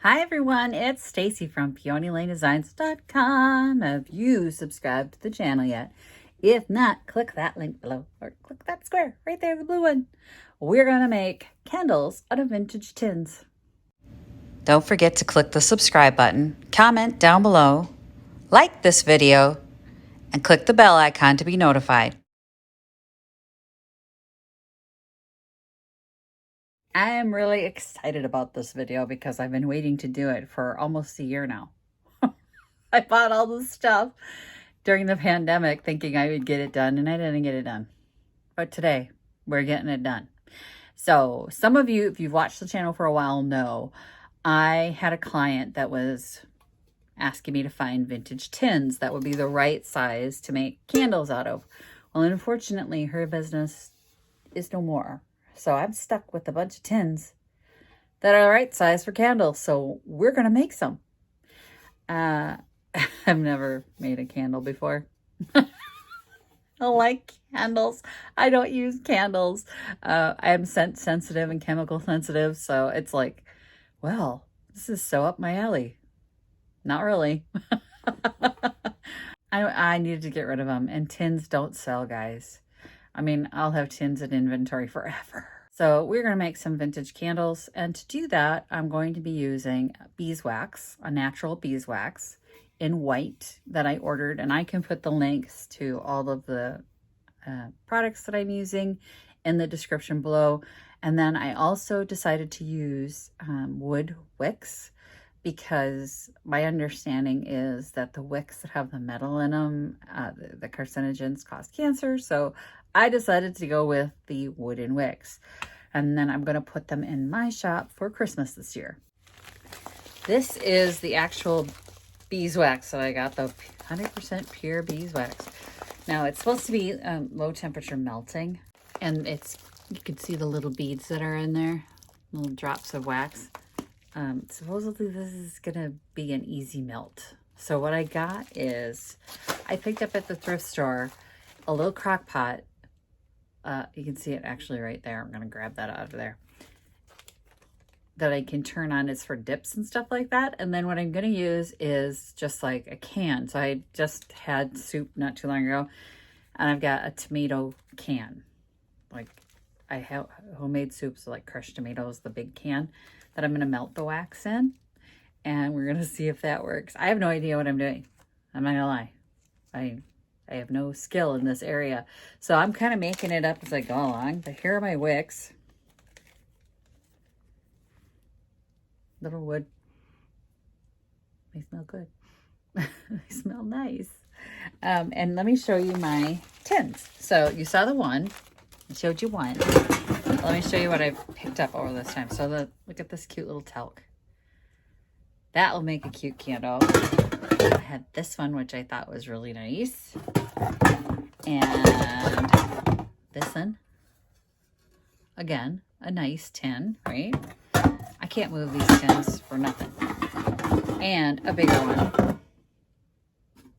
Hi everyone, it's Stacy from PeonyLaneDesigns.com. Have you subscribed to the channel yet? If not, click that link below or click that square right there, the blue one. We're gonna make candles out of vintage tins. Don't forget to click the subscribe button, comment down below, like this video, and click the bell icon to be notified. I am really excited about this video because I've been waiting to do it for almost a year now. I bought all this stuff during the pandemic thinking I would get it done, and I didn't get it done. But today, we're getting it done. So some of you, if you've watched the channel for a while, know I had a client that was asking me to find vintage tins that would be the right size to make candles out of. Well, unfortunately, her business is no more. So I'm stuck with a bunch of tins that are the right size for candles. So we're going to make some. I've never made a candle before. I don't like candles. I don't use candles. I am scent sensitive and chemical sensitive. So it's like, well, this is so up my alley. Not really. I needed to get rid of them. And tins don't sell, guys. I mean, I'll have tins in inventory forever. So we're going to make some vintage candles. And to do that, I'm going to be using beeswax, a natural beeswax in white that I ordered. And I can put the links to all of the products that I'm using in the description below. And then I also decided to use wood wicks, because my understanding is that the wicks that have the metal in them, the carcinogens cause cancer. So I decided to go with the wooden wicks. And then I'm going to put them in my shop for Christmas this year. This is the actual beeswax that I got, the 100% pure beeswax. Now it's supposed to be low temperature melting, and you can see the little beads that are in there, little drops of wax. Supposedly this is gonna be an easy melt. So what I got is, I picked up at the thrift store a little crock pot. You can see it actually right there. I'm gonna grab that out of there. That I can turn on. It's for dips and stuff like that. And then what I'm gonna use is just like a can. So I just had soup not too long ago, and I've got a tomato can. Like, I have homemade soup, so like crushed tomatoes, the big can, that I'm going to melt the wax in, and we're going to see if that works. I have no idea what I'm doing. I'm not going to lie. I have no skill in this area. So I'm kind of making it up as I go along. But here are my wicks. Little wood. They smell good. They smell nice. And let me show you my tins. So you saw the one. I showed you one. Let me show you what I've picked up over this time. So look at this cute little talc. That will make a cute candle. I had this one, which I thought was really nice. And this one. Again, a nice tin, right? I can't move these tins for nothing. And a bigger one.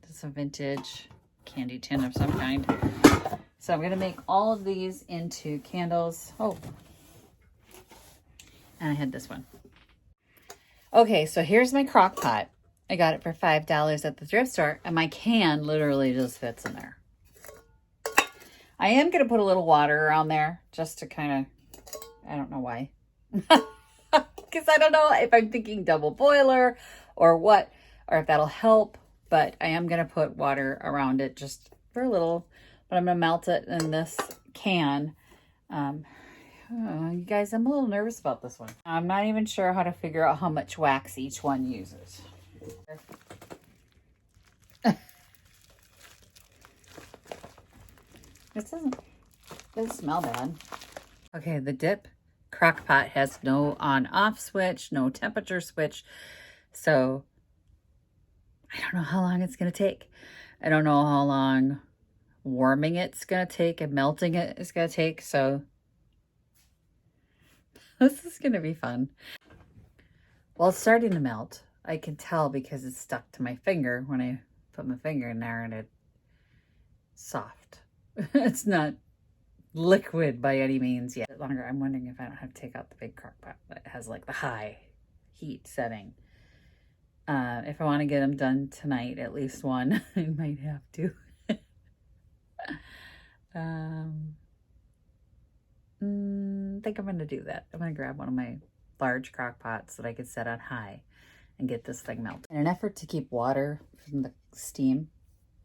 This is a vintage candy tin of some kind. So I'm going to make all of these into candles. Oh, and I had this one. Okay, so here's my crock pot. I got it for $5 at the thrift store, and my can literally just fits in there. I am going to put a little water around there just to kind of, I don't know why. Because I don't know if I'm thinking double boiler or what, or if that'll help. But I am going to put water around it just for a little. But I'm going to melt it in this can. You guys, I'm a little nervous about this one. I'm not even sure how to figure out how much wax each one uses. This doesn't smell bad. Okay, the dip crock pot has no on-off switch, no temperature switch. So I don't know how long it's going to take. I don't know how long warming it's going to take and melting it is going to take. So this is going to be fun. Well, it's starting to melt. I can tell because it's stuck to my finger when I put my finger in there, and it's soft. It's not liquid by any means yet. Longer. I'm wondering if I don't have to take out the big crock pot that has like the high heat setting. If I want to get them done tonight, at least one, I might have to. I think I'm going to do that. I'm going to grab one of my large crock pots that I could set on high and get this thing melted. In an effort to keep water from the steam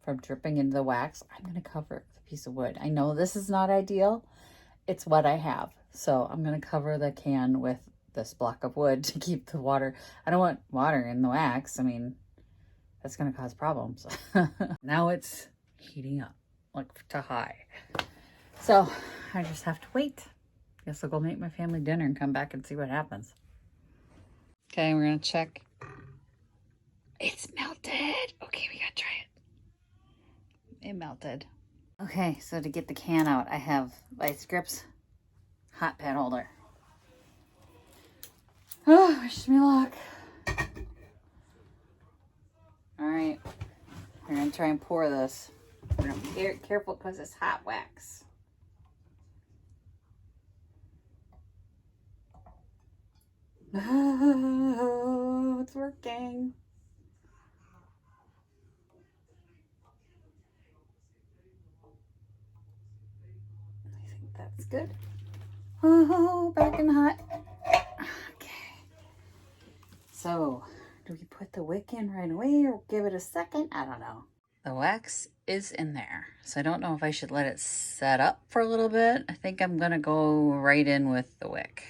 from dripping into the wax, I'm going to cover it with a piece of wood. I know this is not ideal. It's what I have. So I'm going to cover the can with this block of wood to keep the water. I don't want water in the wax. I mean, that's going to cause problems. Now it's heating up like to high. So I just have to wait. Guess I'll go make my family dinner and come back and see what happens. Okay, we're going to check. It's melted. Okay, we got to try it. It melted. Okay, so to get the can out, I have Vice Grips hot pad holder. Oh, wish me luck. All right, we're gonna try and pour this. We're gonna be careful because it's hot wax. Oh, it's working. I think that's good. Oh, back in the hot. Okay. So, do we put the wick in right away or give it a second? I don't know. The wax is in there. So I don't know if I should let it set up for a little bit. I think I'm gonna go right in with the wick.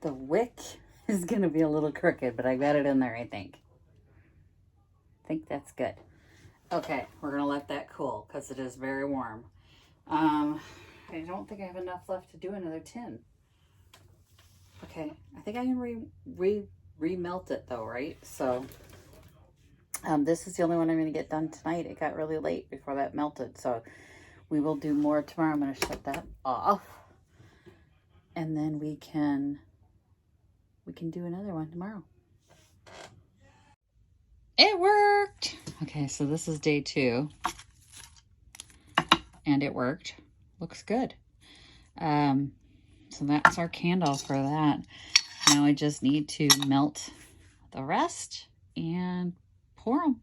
The wick is going to be a little crooked, but I got it in there, I think. I think that's good. Okay, we're going to let that cool because it is very warm. I don't think I have enough left to do another tin. Okay, I think I can remelt it though, right? So this is the only one I'm going to get done tonight. It got really late before that melted, so we will do more tomorrow. I'm going to shut that off, and then we can do another one tomorrow. It worked. Okay, so this is day 2. And it worked. Looks good. So that's our candle for that. Now I just need to melt the rest and pour them.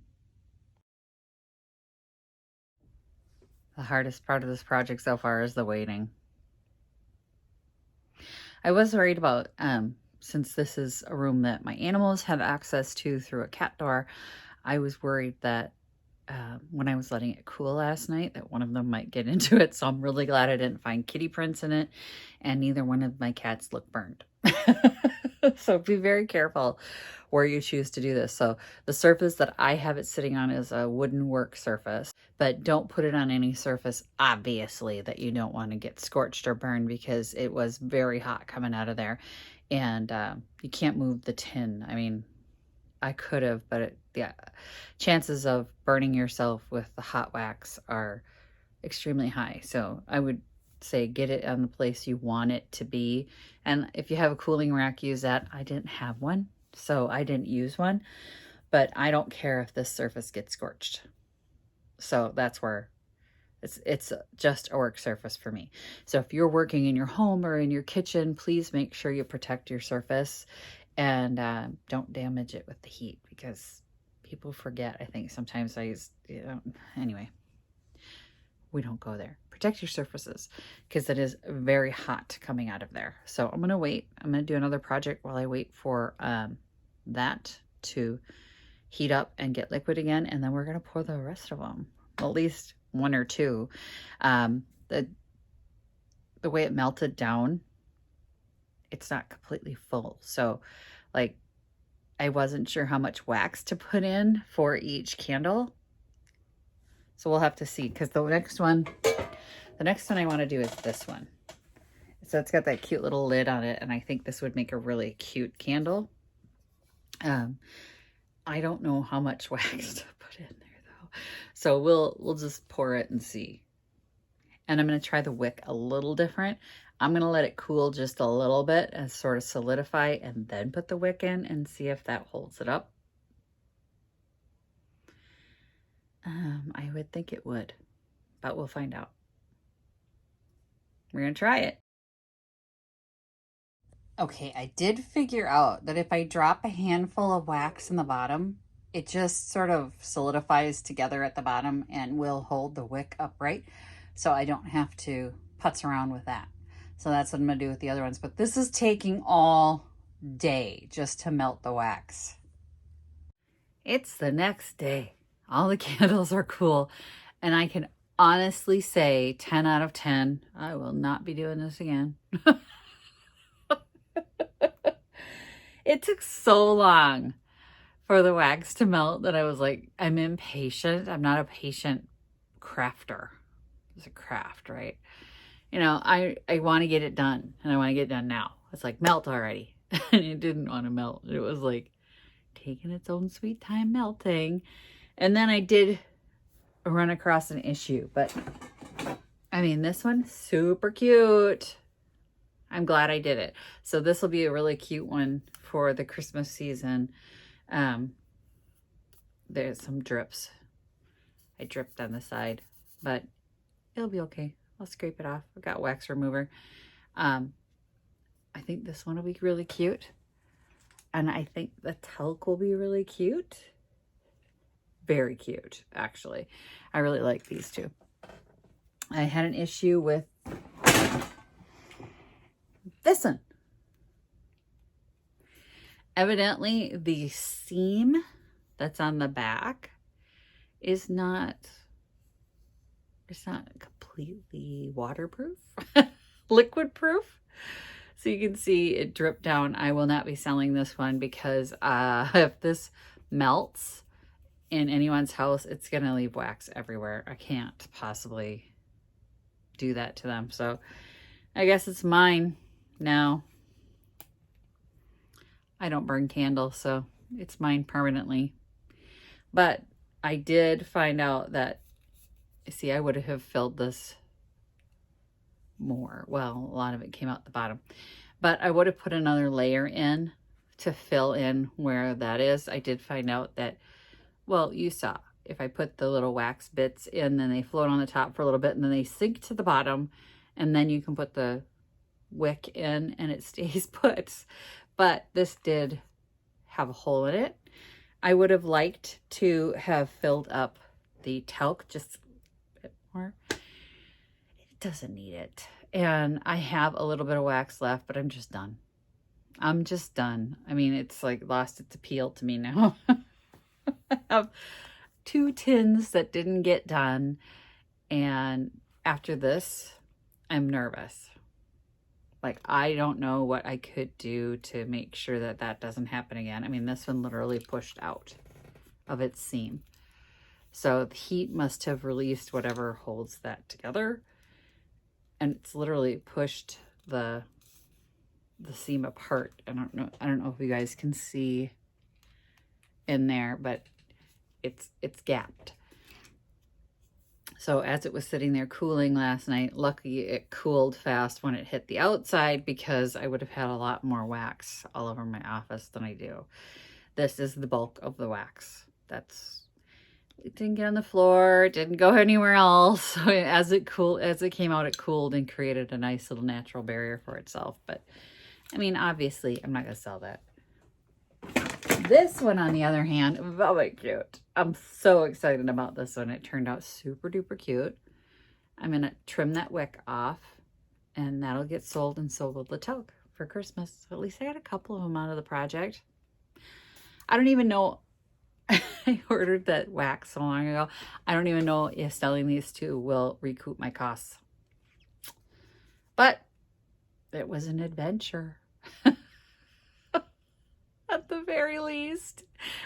The hardest part of this project so far is the waiting. I was worried about since this is a room that my animals have access to through a cat door, I was worried that when I was letting it cool last night, that one of them might get into it. So I'm really glad I didn't find kitty prints in it, and neither one of my cats look burned. So be very careful where you choose to do this. So the surface that I have it sitting on is a wooden work surface, but don't put it on any surface, obviously, that you don't want to get scorched or burned, because it was very hot coming out of there. And you can't move the tin. I mean, I could have, but yeah, chances of burning yourself with the hot wax are extremely high. So I would say get it on the place you want it to be. And if you have a cooling rack, use that. I didn't have one, so I didn't use one, but I don't care if this surface gets scorched. So that's where it's just a work surface for me. So if you're working in your home or in your kitchen, please make sure you protect your surface and don't damage it with the heat, because people forget. I think sometimes anyway, we don't go there. Protect your surfaces, because it is very hot coming out of there. So I'm going to wait. I'm going to do another project while I wait for that to heat up and get liquid again. And then we're going to pour the rest of them, at least 1 or 2. The way it melted down, it's not completely full. So like, I wasn't sure how much wax to put in for each candle. So we'll have to see, because the next one I want to do is this one. So it's got that cute little lid on it, and I think this would make a really cute candle. I don't know how much wax to put in there though. So we'll just pour it and see. And I'm going to try the wick a little different. I'm going to let it cool just a little bit and sort of solidify and then put the wick in and see if that holds it up. I would think it would, but we'll find out. We're going to try it. Okay, I did figure out that if I drop a handful of wax in the bottom, it just sort of solidifies together at the bottom and will hold the wick upright. So I don't have to putz around with that. So that's what I'm going to do with the other ones. But this is taking all day just to melt the wax. It's the next day. All the candles are cool. And I can honestly say 10 out of 10, I will not be doing this again. It took so long for the wax to melt that I was like, I'm impatient. I'm not a patient crafter. It's a craft, right? You know, I want to get it done, and I want to get it done now. It's like, melt already. And it didn't want to melt. It was like taking its own sweet time melting. And then I did run across an issue, but I mean, this one, super cute. I'm glad I did it. So this will be a really cute one for the Christmas season. There's some drips. I dripped on the side, but it'll be okay. I'll scrape it off. I've got wax remover. I think this one will be really cute. And I think the talc will be really cute. Very cute, actually. I really like these two. I had an issue with this one. Evidently, the seam that's on the back is not, it's not completely waterproof, liquid proof. So you can see it dripped down. I will not be selling this one because if this melts in anyone's house, it's going to leave wax everywhere. I can't possibly do that to them. So I guess it's mine now. I don't burn candles, so it's mine permanently. But I did find out that, see, I would have filled this more. Well, a lot of it came out the bottom. But I would have put another layer in to fill in where that is. I did find out that, well, you saw, if I put the little wax bits in, then they float on the top for a little bit, and then they sink to the bottom, and then you can put the wick in and it stays put. But this did have a hole in it. I would have liked to have filled up the talc just a bit more. It doesn't need it. And I have a little bit of wax left, but I'm just done. I'm just done. I mean, it's like lost its appeal to me now. I have 2 tins that didn't get done. And after this, I'm nervous. Like, I don't know what I could do to make sure that that doesn't happen again. I mean, this one literally pushed out of its seam. So the heat must have released whatever holds that together. And it's literally pushed the seam apart. I don't know if you guys can see in there, but it's gapped. So as it was sitting there cooling last night, luckily it cooled fast when it hit the outside, because I would have had a lot more wax all over my office than I do. This is the bulk of the wax. It didn't get on the floor, it didn't go anywhere else. So as it came out, it cooled and created a nice little natural barrier for itself. But I mean, obviously I'm not gonna sell that. This one, on the other hand, velvet cute. I'm so excited about this one. It turned out super duper cute. I'm going to trim that wick off, and that'll get sold, and so will the talc for Christmas. So at least I got a couple of them out of the project. I don't even know. I ordered that wax so long ago. I don't even know if selling these two will recoup my costs. But it was an adventure. At the very least.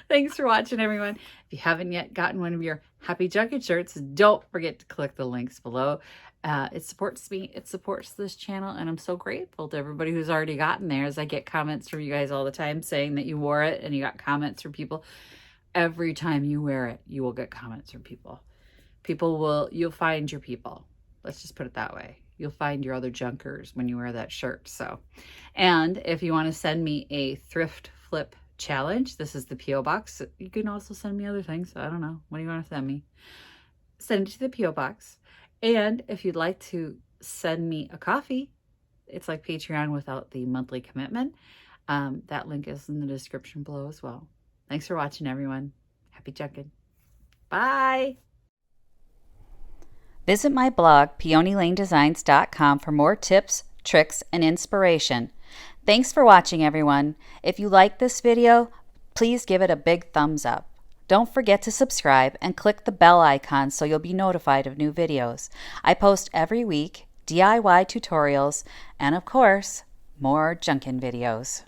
Thanks for watching, everyone. If you haven't yet gotten one of your Happy Junket shirts, don't forget to click the links below. It supports me, it supports this channel, and I'm so grateful to everybody who's already gotten theirs. I get comments from you guys all the time saying that you wore it, and you got comments from people. Every time you wear it, you will get comments from people. You'll find your people. Let's just put it that way. you'll find your other junkers when you wear that shirt. So, and if you want to send me a Thrift Flip challenge, this is the P.O. box. You can also send me other things. I don't know. What do you want to send me? Send it to the P.O. box. And if you'd like to send me a coffee, it's like Patreon without the monthly commitment. That link is in the description below as well. Thanks for watching, everyone. Happy junking. Bye. Visit my blog, peonylanedesigns.com, for more tips, tricks, and inspiration. Thanks for watching, everyone. If you like this video, please give it a big thumbs up. Don't forget to subscribe and click the bell icon so you'll be notified of new videos. I post every week DIY tutorials and, of course, more junkin' videos.